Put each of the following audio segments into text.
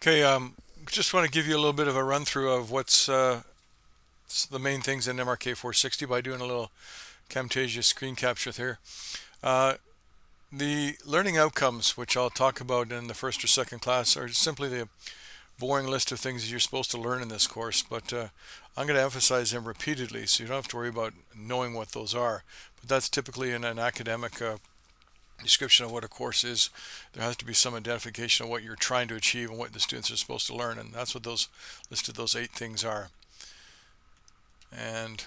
Okay, just want to give you a little bit of a run through of what's the main things in MRK460 by doing a little Camtasia screen capture here. Uh, the learning outcomes, which I'll talk about in the first or second class, are simply the boring list of things that you're supposed to learn in this course, but I'm going to emphasize them repeatedly so you don't have to worry about knowing what those are. But that's typically in an academic description of what a course is. There has to be some identification of what you're trying to achieve and what the students are supposed to learn, and that's what those listed those 8 things are. And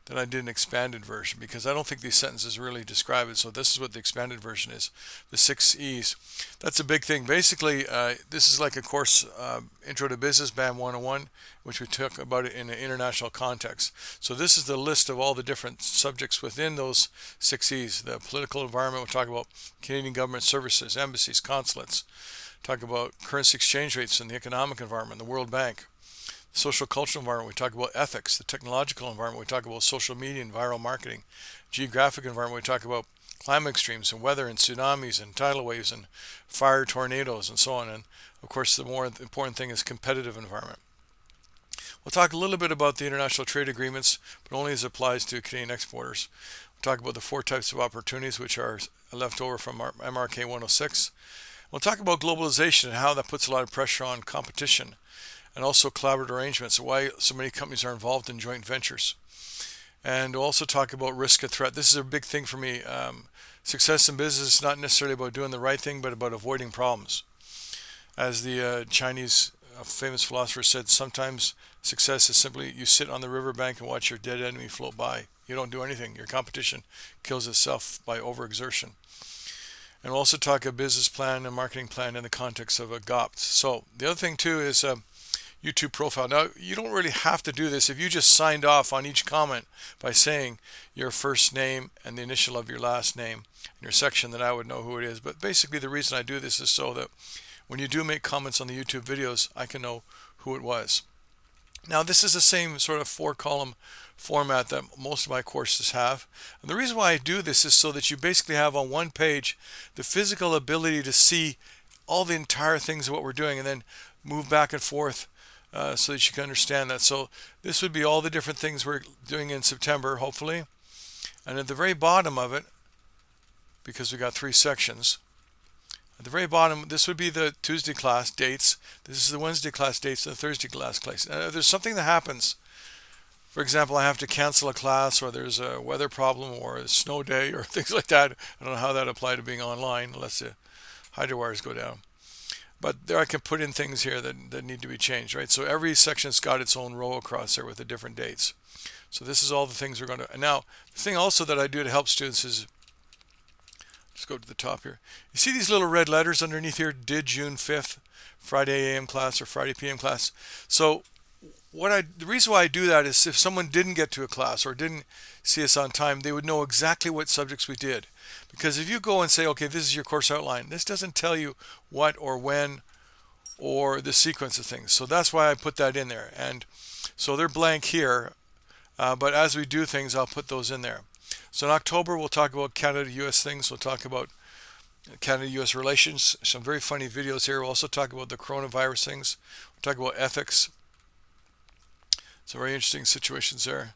then I did an expanded version because I don't think these sentences really describe it. So this is what the expanded version is, the 6 E's. That's a big thing. Basically, this is like a course, Intro to Business, BAM 101, which we took about it in an international context. So this is the list of all the different subjects within those 6 E's. The political environment, we'll talk about Canadian government services, embassies, consulates. Talk about currency exchange rates in the economic environment, the World Bank. Social cultural environment, we talk about ethics. The technological environment, we talk about social media and viral marketing. Geographic environment, we talk about climate extremes and weather and tsunamis and tidal waves and fire, tornadoes, and so on. And of course, the more important thing is competitive environment. We'll talk a little bit about the international trade agreements, but only as it applies to Canadian exporters. We'll talk about the 4 types of opportunities, which are left over from MRK106. We'll talk about globalization and how that puts a lot of pressure on competition, and also collaborative arrangements, why so many companies are involved in joint ventures. And we'll also talk about risk and threat. This is a big thing for me. Success in business is not necessarily about doing the right thing, but about avoiding problems. As the Chinese famous philosopher said, sometimes success is simply you sit on the riverbank and watch your dead enemy float by. You don't do anything. Your competition kills itself by overexertion. And we'll also talk a business plan and marketing plan in the context of a GOPT. So the other thing too is YouTube profile. Now, you don't really have to do this if you just signed off on each comment by saying your first name and the initial of your last name in your section, then I would know who it is. But basically the reason I do this is so that when you do make comments on the YouTube videos, I can know who it was. Now, this is the same sort of 4-column format that most of my courses have. And the reason why I do this is so that you basically have on one page the physical ability to see all the entire things of what we're doing and then move back and forth so that you can understand that. So this would be all the different things we're doing in September, hopefully. And at the very bottom of it, because we got 3 sections, at the very bottom, this would be the Tuesday class dates. This is the Wednesday class dates and the Thursday class dates. If there's something that happens, for example, I have to cancel a class, or there's a weather problem, or a snow day, or things like that. I don't know how that applies to being online, unless the hydro wires go down. But there I can put in things here that need to be changed, right? So every section's got its own row across there with the different dates. So this is all the things we're going to... And now, the thing also that I do to help students is... Just go to the top here. You see these little red letters underneath here? Did June 5th, Friday AM class or Friday PM class. So the reason why I do that is if someone didn't get to a class or didn't see us on time, they would know exactly what subjects we did. Because if you go and say, okay, this is your course outline, this doesn't tell you what or when or the sequence of things. So that's why I put that in there. And so they're blank here, but as we do things, I'll put those in there. So in October, we'll talk about Canada-US things. We'll talk about Canada-US relations, some very funny videos here. We'll also talk about the coronavirus things. We'll talk about ethics. Some very interesting situations there.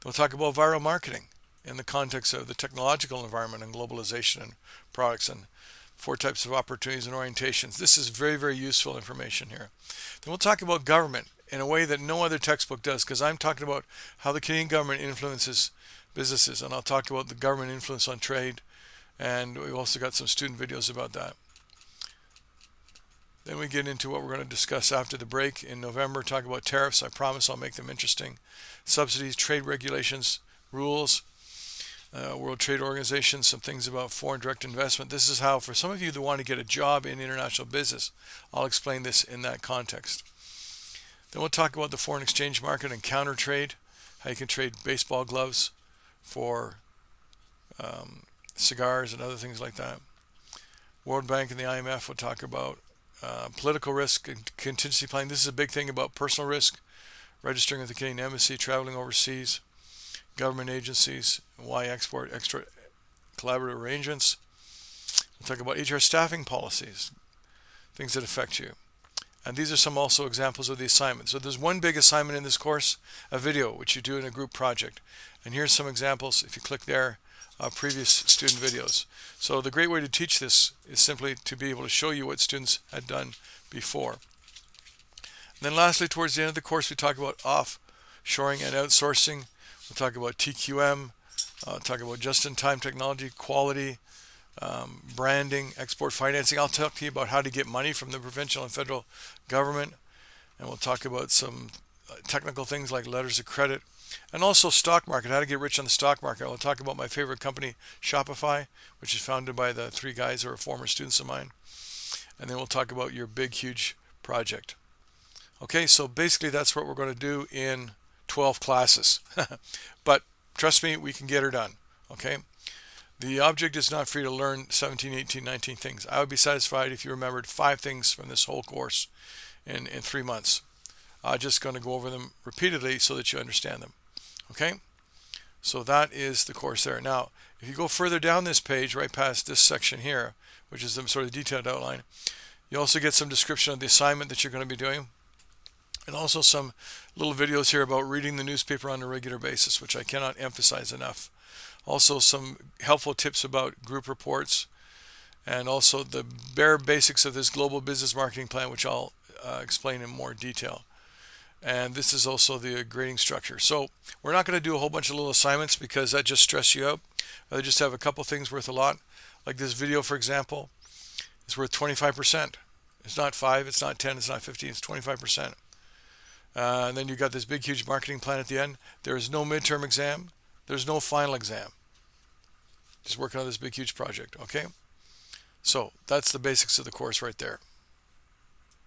We'll talk about viral marketing in the context of the technological environment and globalization and products and 4 types of opportunities and orientations. This is very, very useful information here. Then we'll talk about government in a way that no other textbook does, because I'm talking about how the Canadian government influences businesses, and I'll talk about the government influence on trade, and we've also got some student videos about that. Then we get into what we're going to discuss after the break in November, talk about tariffs. I promise I'll make them interesting. Subsidies, trade regulations, rules, World Trade Organization, some things about foreign direct investment. This is how, for some of you that want to get a job in international business, I'll explain this in that context. Then we'll talk about the foreign exchange market and counter trade, how you can trade baseball gloves for cigars and other things like that. World Bank and the IMF will talk about political risk and contingency planning. This is a big thing about personal risk, registering with the Canadian Embassy, traveling overseas, government agencies, why export, extra collaborative arrangements. We'll talk about HR staffing policies, things that affect you. And these are some also examples of the assignments. So there's one big assignment in this course, a video, which you do in a group project. And here's some examples, if you click there, previous student videos. So the great way to teach this is simply to be able to show you what students had done before. And then lastly, towards the end of the course, we talk about offshoring and outsourcing. We'll talk about TQM, talk about just-in-time technology, quality, branding, export financing. I'll talk to you about how to get money from the provincial and federal government. And we'll talk about some technical things like letters of credit. And also stock market, how to get rich on the stock market. I'll talk about my favorite company, Shopify, which is founded by the 3 guys who are former students of mine. And then we'll talk about your big, huge project. Okay, so basically that's what we're going to do in 12 classes. But trust me, we can get her done. Okay, the object is not for you to learn 17, 18, 19 things. I would be satisfied if you remembered 5 things from this whole course in 3 months. I'm just going to go over them repeatedly so that you understand them. Okay, so that is the course there. Now, if you go further down this page, right past this section here, which is the sort of detailed outline, you also get some description of the assignment that you're going to be doing, and also some little videos here about reading the newspaper on a regular basis, which I cannot emphasize enough. Also some helpful tips about group reports, and also the bare basics of this global business marketing plan, which I'll explain in more detail. And this is also the grading structure. So we're not going to do a whole bunch of little assignments because that just stress you out. I just have a couple things worth a lot. Like this video, for example, is worth 25%. It's not 5, it's not 10, it's not 15, it's 25%. And then you got this big, huge marketing plan at the end. There is no midterm exam. There's no final exam. Just working on this big, huge project, okay? So that's the basics of the course right there.